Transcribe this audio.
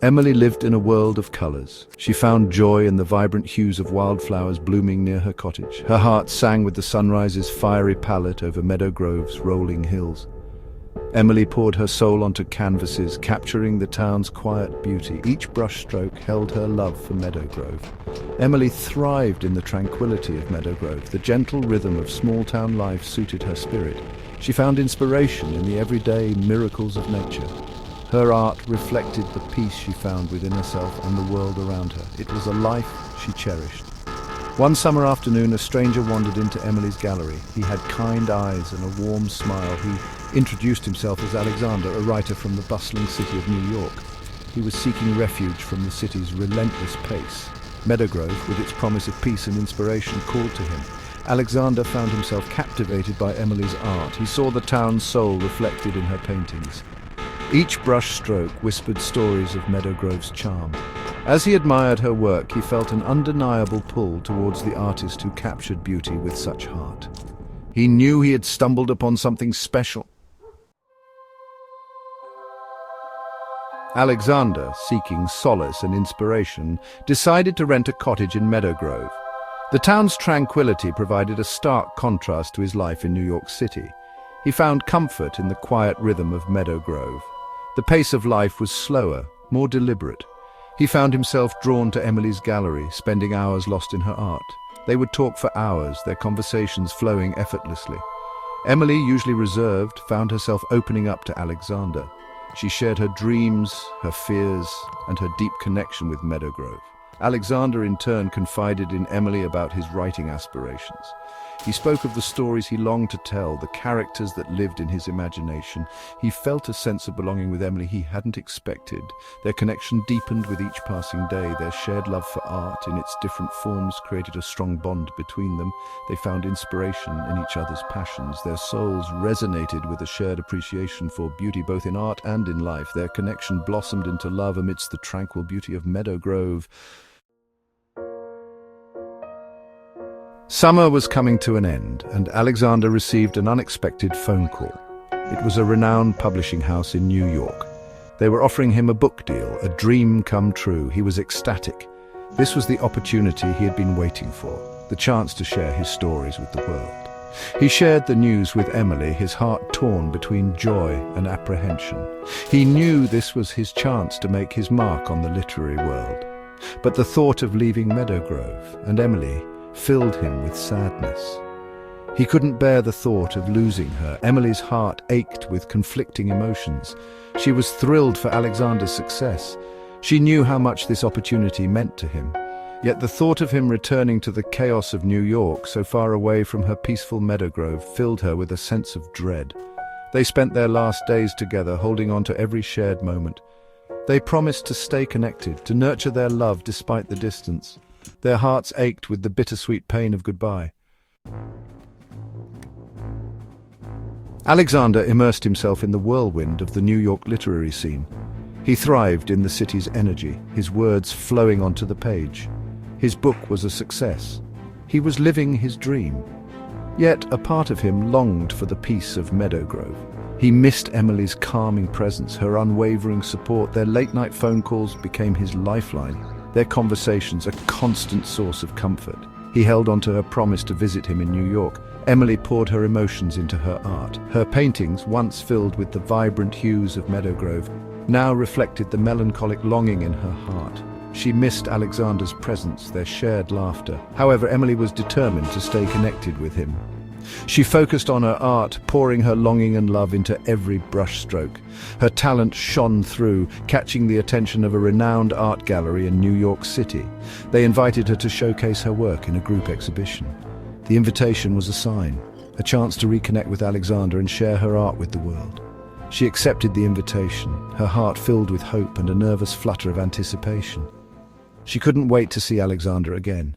Emily lived in a world of colors. She found joy in the vibrant hues of wildflowers blooming near her cottage. Her heart sang with the sunrise's fiery palette over Meadowgrove's rolling hills. Emily poured her soul onto canvases, capturing the town's quiet beauty. Each brushstroke held her love for Meadowgrove. Emily thrived in the tranquility of Meadowgrove. The gentle rhythm of small-town life suited her spirit. She found inspiration in the everyday miracles of nature. Her art reflected the peace she found within herself and the world around her. It was a life she cherished. One summer afternoon, a stranger wandered into Emily's gallery. He had kind eyes and a warm smile. He introduced himself as Alexander, a writer from the bustling city of New York. He was seeking refuge from the city's relentless pace. Meadowgrove, with its promise of peace and inspiration, called to him. Alexander found himself captivated by Emily's art. He saw the town's soul reflected in her paintings. Each brush stroke whispered stories of Meadowgrove's charm. As he admired her work, he felt an undeniable pull towards the artist who captured beauty with such heart. He knew he had stumbled upon something special. Alexander, seeking solace and inspiration, decided to rent a cottage in Meadowgrove. The town's tranquility provided a stark contrast to his life in New York City. He found comfort in the quiet rhythm of Meadowgrove. The pace of life was slower, more deliberate. He found himself drawn to Emily's gallery, spending hours lost in her art. They would talk for hours, their conversations flowing effortlessly. Emily, usually reserved, found herself opening up to Alexander. She shared her dreams, her fears, and her deep connection with Meadowgrove. Alexander, in turn, confided in Emily about his writing aspirations. He spoke of the stories he longed to tell, the characters that lived in his imagination. He felt a sense of belonging with Emily he hadn't expected. Their connection deepened with each passing day. Their shared love for art in its different forms created a strong bond between them. They found inspiration in each other's passions. Their souls resonated with a shared appreciation for beauty both in art and in life. Their connection blossomed into love amidst the tranquil beauty of Meadowgrove. Summer was coming to an end, and Alexander received an unexpected phone call. It was a renowned publishing house in New York. They were offering him a book deal, a dream come true. He was ecstatic. This was the opportunity he had been waiting for, the chance to share his stories with the world. He shared the news with Emily, his heart torn between joy and apprehension. He knew this was his chance to make his mark on the literary world. But the thought of leaving Meadowgrove and Emily filled him with sadness. He couldn't bear the thought of losing her. Emily's heart ached with conflicting emotions. She was thrilled for Alexander's success. She knew how much this opportunity meant to him. Yet the thought of him returning to the chaos of New York, so far away from her peaceful Meadowgrove, filled her with a sense of dread. They spent their last days together, holding on to every shared moment. They promised to stay connected, to nurture their love despite the distance. Their hearts ached with the bittersweet pain of goodbye. Alexander immersed himself in the whirlwind of the New York literary scene. He thrived in the city's energy, his words flowing onto the page. His book was a success. He was living his dream. Yet a part of him longed for the peace of Meadowgrove. He missed Emily's calming presence, her unwavering support. Their late-night phone calls became his lifeline. Their conversations a constant source of comfort. He held on to her promise to visit him in New York. Emily poured her emotions into her art. Her paintings, once filled with the vibrant hues of Meadowgrove, now reflected the melancholic longing in her heart. She missed Alexander's presence, their shared laughter. However, Emily was determined to stay connected with him. She focused on her art, pouring her longing and love into every brushstroke. Her talent shone through, catching the attention of a renowned art gallery in New York City. They invited her to showcase her work in a group exhibition. The invitation was a sign, a chance to reconnect with Alexander and share her art with the world. She accepted the invitation, her heart filled with hope and a nervous flutter of anticipation. She couldn't wait to see Alexander again.